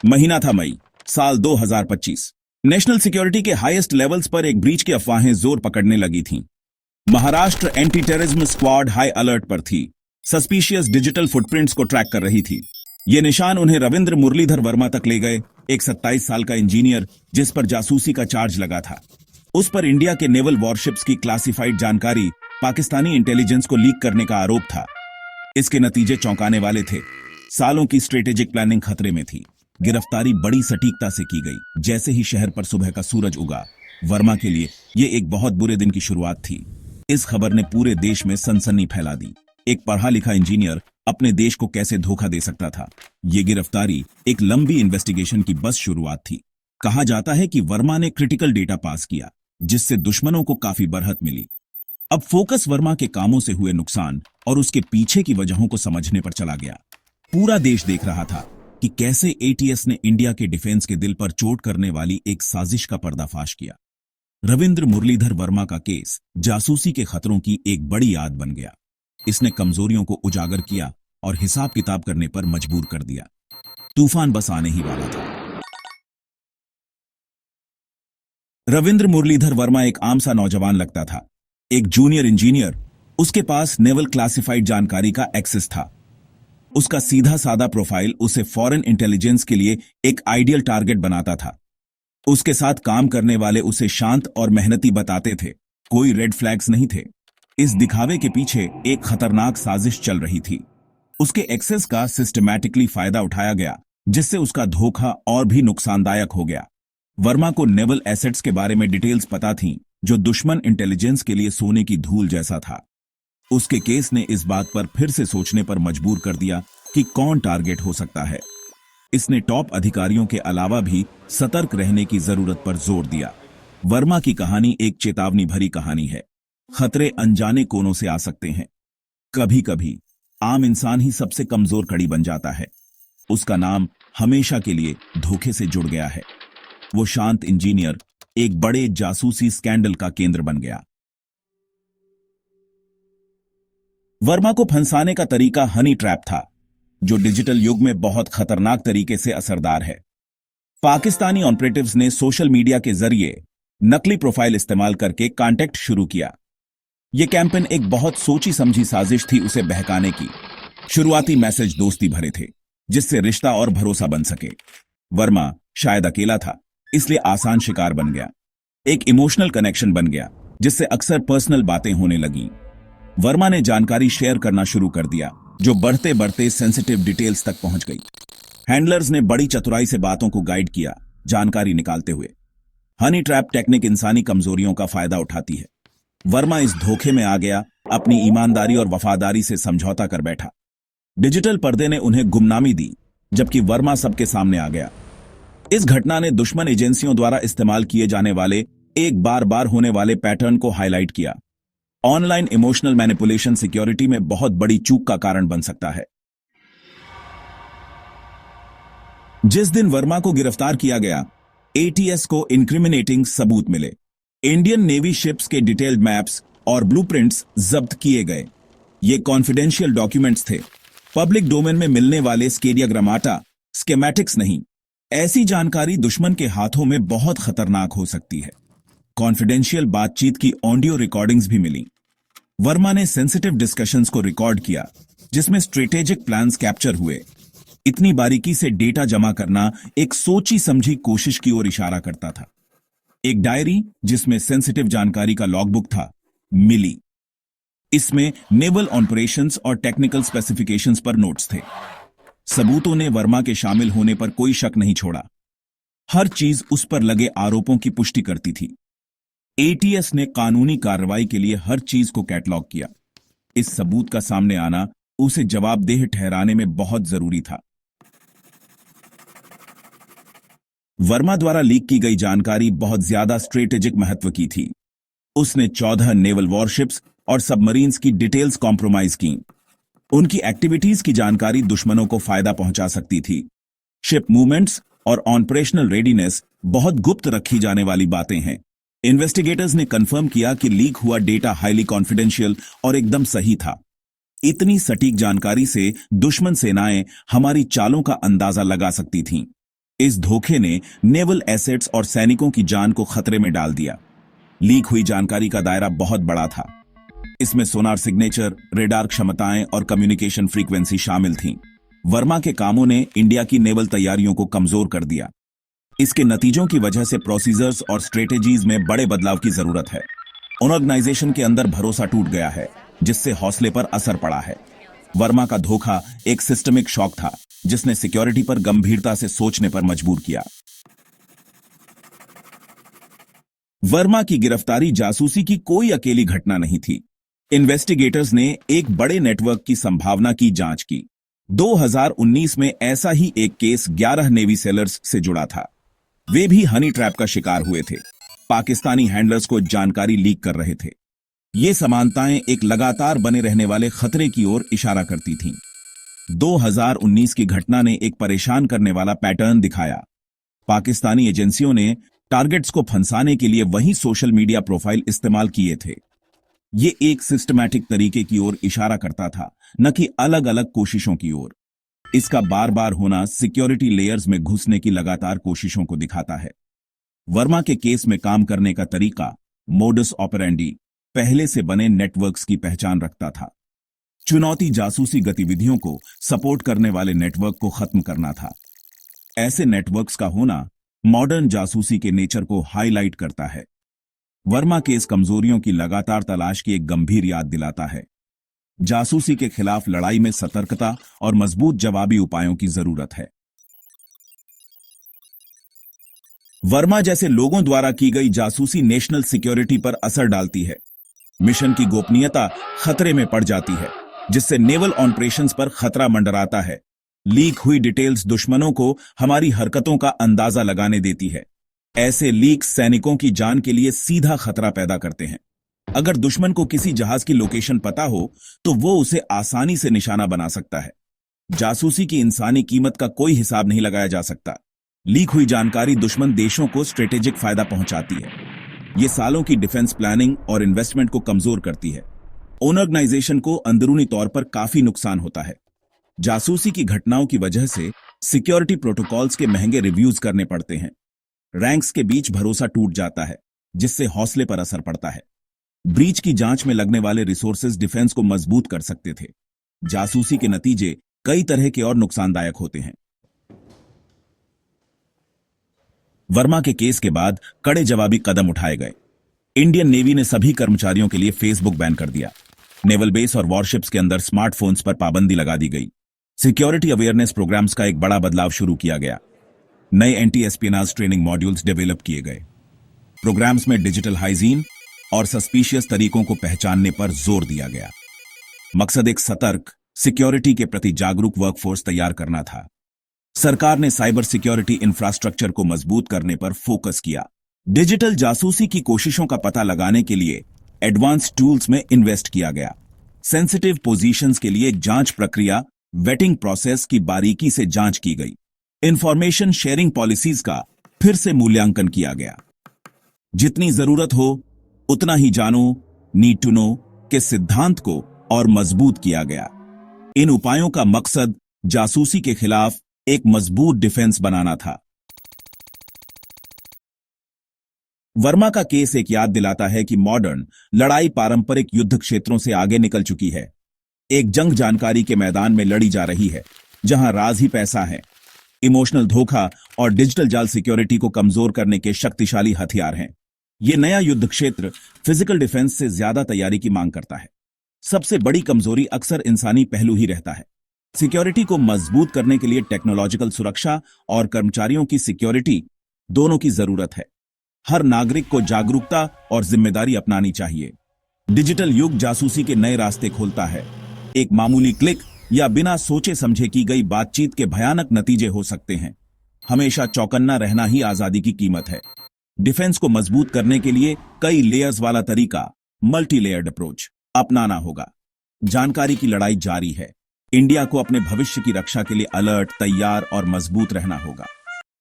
महीना था मई, साल 2025। नेशनल सिक्योरिटी के हाईएस्ट लेवल्स पर एक ब्रीच की अफवाहें जोर पकड़ने लगी थीं। Maharashtra anti terrorism squad high alert पर थी, सस्पिशियस डिजिटल फुटप्रिंट्स को ट्रैक कर रही थी। ये निशान उन्हें रविंद्र मुरलीधर वर्मा तक ले गए, एक 27 साल का इंजीनियर जिस पर जासूसी का चार्ज लगा था। उस पर इंडिया के नेवल वॉरशिप्स की क्लासिफाइड जानकारी पाकिस्तानी इंटेलिजेंस को लीक करने का आरोप था। इसके नतीजे चौंकाने वाले थे। सालों की स्ट्रेटेजिक प्लानिंग खतरे में थी। गिरफ्तारी बड़ी सटीकता से की गई। जैसे ही शहर पर सुबह का सूरज उगा, वर्मा के लिए यह एक बहुत बुरे दिन की शुरुआत थी। इस खबर ने पूरे देश में सनसनी फैला दी। एक पढ़ा लिखा इंजीनियर अपने देश को कैसे धोखा दे सकता था। ये गिरफ्तारी एक लंबी इन्वेस्टिगेशन की बस शुरुआत थी। कहा जाता है कि वर्मा ने क्रिटिकल डेटा पास किया, जिससे दुश्मनों को काफी बरहत मिली। अब फोकस वर्मा के कामों से हुए नुकसान और उसके पीछे की वजहों को समझने पर चला गया। पूरा देश देख रहा था कि कैसे एटीएस ने इंडिया के डिफेंस के दिल पर चोट करने वाली एक साजिश का पर्दाफाश किया। रविंद्र मुरलीधर वर्मा का केस जासूसी के खतरों की एक बड़ी याद बन गया। इसने कमजोरियों को उजागर किया और हिसाब किताब करने पर मजबूर कर दिया। तूफान बस आने ही वाला था। रविंद्र मुरलीधर वर्मा एक आम सा नौजवान लगता था, एक जूनियर इंजीनियर। उसके पास नेवल क्लासिफाइड जानकारी का एक्सेस था। उसका सीधा साधा प्रोफाइल उसे फॉरेन इंटेलिजेंस के लिए एक आइडियल टारगेट बनाता था। उसके साथ काम करने वाले उसे शांत और मेहनती बताते थे। कोई रेड फ्लैग्स नहीं थे। इस दिखावे के पीछे एक खतरनाक साजिश चल रही थी। उसके एक्सेस का सिस्टमैटिकली फायदा उठाया गया, जिससे उसका धोखा और भी नुकसानदायक हो गया। वर्मा को नेवल एसेट्स के बारे में डिटेल्स पता थीं, जो दुश्मन इंटेलिजेंस के लिए सोने की धूल जैसा था। उसके केस ने इस बात पर फिर से सोचने पर मजबूर कर दिया कि कौन टारगेट हो सकता है। इसने टॉप अधिकारियों के अलावा भी सतर्क रहने की जरूरत पर जोर दिया। वर्मा की कहानी एक चेतावनी भरी कहानी है। खतरे अनजाने कोनों से आ सकते हैं। कभी कभी आम इंसान ही सबसे कमजोर कड़ी बन जाता है। उसका नाम हमेशा के लिए धोखे से जुड़ गया है। वो शांत इंजीनियर एक बड़े जासूसी स्कैंडल का केंद्र बन गया। वर्मा को फंसाने का तरीका हनी ट्रैप था, जो डिजिटल युग में बहुत खतरनाक तरीके से असरदार है। पाकिस्तानी ऑपरेटिव्स ने सोशल मीडिया के जरिए नकली प्रोफाइल इस्तेमाल करके कांटेक्ट शुरू किया। यह कैंपेन एक बहुत सोची समझी साजिश थी उसे बहकाने की। शुरुआती मैसेज दोस्ती भरे थे, जिससे रिश्ता और भरोसा बन सके। वर्मा शायद अकेला था, इसलिए आसान शिकार बन गया। एक इमोशनल कनेक्शन बन गया, जिससे अक्सर पर्सनल बातें होने लगी। वर्मा ने जानकारी शेयर करना शुरू कर दिया, जो बढ़ते बढ़ते सेंसिटिव डिटेल्स तक पहुंच गई। हैंडलर्स ने बड़ी चतुराई से बातों को गाइड किया, जानकारी निकालते हुए। हनी ट्रैप टेक्निक इंसानी कमजोरियों का फायदा उठाती है। वर्मा इस धोखे में आ गया, अपनी ईमानदारी और वफादारी से समझौता कर बैठा। डिजिटल पर्दे ने उन्हें गुमनामी दी, जबकि वर्मा सबके सामने आ गया। इस घटना ने दुश्मन एजेंसियों द्वारा इस्तेमाल किए जाने वाले एक बार बार होने वाले पैटर्न को हाईलाइट किया। ऑनलाइन इमोशनल मैनिपुलेशन सिक्योरिटी में बहुत बड़ी चूक का कारण बन सकता है। जिस दिन वर्मा को गिरफ्तार किया गया, एटीएस को इंक्रिमिनेटिंग सबूत मिले। इंडियन नेवी शिप्स के डिटेल्ड मैप्स और ब्लूप्रिंट्स जब्त किए गए। ये कॉन्फिडेंशियल डॉक्यूमेंट्स थे, पब्लिक डोमेन में मिलने वाले स्केडियाग्रामाटा, स्केमैटिक्स नहीं। ऐसी जानकारी दुश्मन के हाथों में बहुत खतरनाक हो सकती है। कॉन्फिडेंशियल बातचीत की ऑडियो रिकॉर्डिंग्स भी मिली। वर्मा ने सेंसिटिव डिस्कशंस को रिकॉर्ड किया, जिसमें स्ट्रेटेजिक प्लान्स कैप्चर हुए। इतनी बारीकी से डेटा जमा करना एक सोची समझी कोशिश की ओर इशारा करता था। एक डायरी, जिसमें सेंसिटिव जानकारी का लॉगबुक था, मिली। इसमें नेवल ऑपरेशंस और टेक्निकल स्पेसिफिकेशंस पर नोट्स थे। सबूतों ने वर्मा के शामिल होने पर कोई शक नहीं छोड़ा। हर चीज उस पर लगे आरोपों की पुष्टि करती थी। एटीएस ने कानूनी कार्रवाई के लिए हर चीज को कैटलॉग किया। इस सबूत का सामने आना उसे जवाबदेह ठहराने में बहुत जरूरी था। वर्मा द्वारा लीक की गई जानकारी बहुत ज्यादा स्ट्रेटेजिक महत्व की थी। उसने 14 नेवल वॉरशिप्स और सबमरीन्स की डिटेल्स कॉम्प्रोमाइज की। उनकी एक्टिविटीज की जानकारी दुश्मनों को फायदा पहुंचा सकती थी। शिप मूवमेंट्स और ऑपरेशनल रेडीनेस बहुत गुप्त रखी जाने वाली बातें हैं। इन्वेस्टिगेटर्स ने कंफर्म किया कि लीक हुआ डेटा हाईली कॉन्फिडेंशियल और एकदम सही था। इतनी सटीक जानकारी से दुश्मन सेनाएं हमारी चालों का अंदाजा लगा सकती थीं। इस धोखे ने नेवल एसेट्स और सैनिकों की जान को खतरे में डाल दिया। लीक हुई जानकारी का दायरा बहुत बड़ा था। इसमें सोनार सिग्नेचर, रेडार क्षमताएं और कम्युनिकेशन फ्रीक्वेंसी शामिल थीं। वर्मा के कामों ने इंडिया की नेवल तैयारियों को कमजोर कर दिया। इसके नतीजों की वजह से प्रोसीजर्स और स्ट्रेटेजीज में बड़े बदलाव की जरूरत है। ऑर्गेनाइजेशन के अंदर भरोसा टूट गया है, जिससे हौसले पर असर पड़ा है। वर्मा का धोखा एक सिस्टमिक शॉक था, जिसने सिक्योरिटी पर गंभीरता से सोचने पर मजबूर किया। वर्मा की गिरफ्तारी जासूसी की कोई अकेली घटना नहीं थी। इन्वेस्टिगेटर्स ने एक बड़े नेटवर्क की संभावना की जांच की। 2019 में ऐसा ही एक केस 11 नेवी सेलर्स से जुड़ा था। वे भी हनी ट्रैप का शिकार हुए थे। पाकिस्तानी हैंडलर्स को जानकारी लीक कर रहे थे। ये समानताएं एक लगातार बने रहने वाले खतरे की ओर इशारा करती थीं। 2019 की घटना ने एक परेशान करने वाला पैटर्न दिखाया। पाकिस्तानी एजेंसियों ने टारगेट्स को फंसाने के लिए वही सोशल मीडिया प्रोफाइल इस्तेमाल किए थे। ये एक सिस्टमैटिक तरीके की ओर इशारा करता था, न कि अलग अलग कोशिशों की ओर। इसका बार बार होना सिक्योरिटी लेयर्स में घुसने की लगातार कोशिशों को दिखाता है। वर्मा के केस में काम करने का तरीका, मोडस ऑपरेंडी, पहले से बने नेटवर्क्स की पहचान रखता था। चुनौती जासूसी गतिविधियों को सपोर्ट करने वाले नेटवर्क को खत्म करना था। ऐसे नेटवर्क्स का होना मॉडर्न जासूसी के नेचर को हाईलाइट करता है। वर्मा के इस कमजोरियों की लगातार तलाश की एक गंभीर याद दिलाता है। जासूसी के खिलाफ लड़ाई में सतर्कता और मजबूत जवाबी उपायों की जरूरत है। वर्मा जैसे लोगों द्वारा की गई जासूसी नेशनल सिक्योरिटी पर असर डालती है। मिशन की गोपनीयता खतरे में पड़ जाती है, जिससे नेवल ऑपरेशंस पर खतरा मंडराता है। लीक हुई डिटेल्स दुश्मनों को हमारी हरकतों का अंदाजा लगाने देती है। ऐसे लीक्स सैनिकों की जान के लिए सीधा खतरा पैदा करते हैं। अगर दुश्मन को किसी जहाज की लोकेशन पता हो, तो वो उसे आसानी से निशाना बना सकता है। जासूसी की इंसानी कीमत का कोई हिसाब नहीं लगाया जा सकता। लीक हुई जानकारी दुश्मन देशों को स्ट्रेटेजिक फायदा पहुंचाती है। ये सालों की डिफेंस प्लानिंग और इन्वेस्टमेंट को कमजोर करती है। ऑर्गेनाइजेशन को अंदरूनी तौर पर काफी नुकसान होता है। जासूसी की घटनाओं की वजह से सिक्योरिटी प्रोटोकॉल्स के महंगे रिव्यूज करने पड़ते हैं। रैंक्स के बीच भरोसा टूट जाता है, जिससे हौसले पर असर पड़ता है। ब्रीच की जांच में लगने वाले रिसोर्सेज डिफेंस को मजबूत कर सकते थे। जासूसी के नतीजे कई तरह के और नुकसानदायक होते हैं। वर्मा के केस के बाद कड़े जवाबी कदम उठाए गए। इंडियन नेवी ने सभी कर्मचारियों के लिए फेसबुक बैन कर दिया। नेवल बेस और वॉरशिप्स के अंदर स्मार्टफोन्स पर पाबंदी लगा दी गई। सिक्योरिटी अवेयरनेस प्रोग्राम्स का एक बड़ा बदलाव शुरू किया गया। नए anti espionage training modules develop किए गए। प्रोग्राम्स में डिजिटल हाइजीन और सस्पिशियस तरीकों को पहचानने पर जोर दिया गया। मकसद एक सतर्क, सिक्योरिटी के प्रति जागरूक वर्कफोर्स तैयार करना था। सरकार ने साइबर सिक्योरिटी इंफ्रास्ट्रक्चर को मजबूत करने पर फोकस किया। डिजिटल जासूसी की कोशिशों का पता लगाने के लिए एडवांस टूल्स में इन्वेस्ट किया गया। सेंसिटिव पोजीशंस के लिए जांच प्रक्रिया, वेटिंग प्रोसेस की बारीकी से जांच की गई। इंफॉर्मेशन शेयरिंग पॉलिसीज का फिर से मूल्यांकन किया गया। जितनी जरूरत हो उतना ही जानो, नीड टू नो के सिद्धांत को और मजबूत किया गया। इन उपायों का मकसद जासूसी के खिलाफ एक मजबूत डिफेंस बनाना था। वर्मा का केस एक याद दिलाता है कि मॉडर्न लड़ाई पारंपरिक युद्ध क्षेत्रों से आगे निकल चुकी है। एक जंग जानकारी के मैदान में लड़ी जा रही है, जहां राज ही पैसा है। इमोशनल धोखा और डिजिटल जाल सिक्योरिटी को कमजोर करने के शक्तिशाली हथियार हैं। यह नया युद्ध क्षेत्र फिजिकल डिफेंस से ज्यादा तैयारी की मांग करता है। सबसे बड़ी कमजोरी अक्सर इंसानी पहलू ही रहता है। सिक्योरिटी को मजबूत करने के लिए टेक्नोलॉजिकल सुरक्षा और कर्मचारियों की सिक्योरिटी दोनों की जरूरत है। हर नागरिक को जागरूकता और जिम्मेदारी अपनानी चाहिए। डिजिटल युग जासूसी के नए रास्ते खोलता है। एक मामूली क्लिक या बिना सोचे समझे की गई बातचीत के भयानक नतीजे हो सकते हैं। हमेशा चौकन्ना रहना ही आजादी की कीमत है। डिफेंस को मजबूत करने के लिए कई लेयर्स वाला तरीका, मल्टी लेयर्ड अप्रोच अपनाना होगा। जानकारी की लड़ाई जारी है। इंडिया को अपने भविष्य की रक्षा के लिए अलर्ट, तैयार और मजबूत रहना होगा।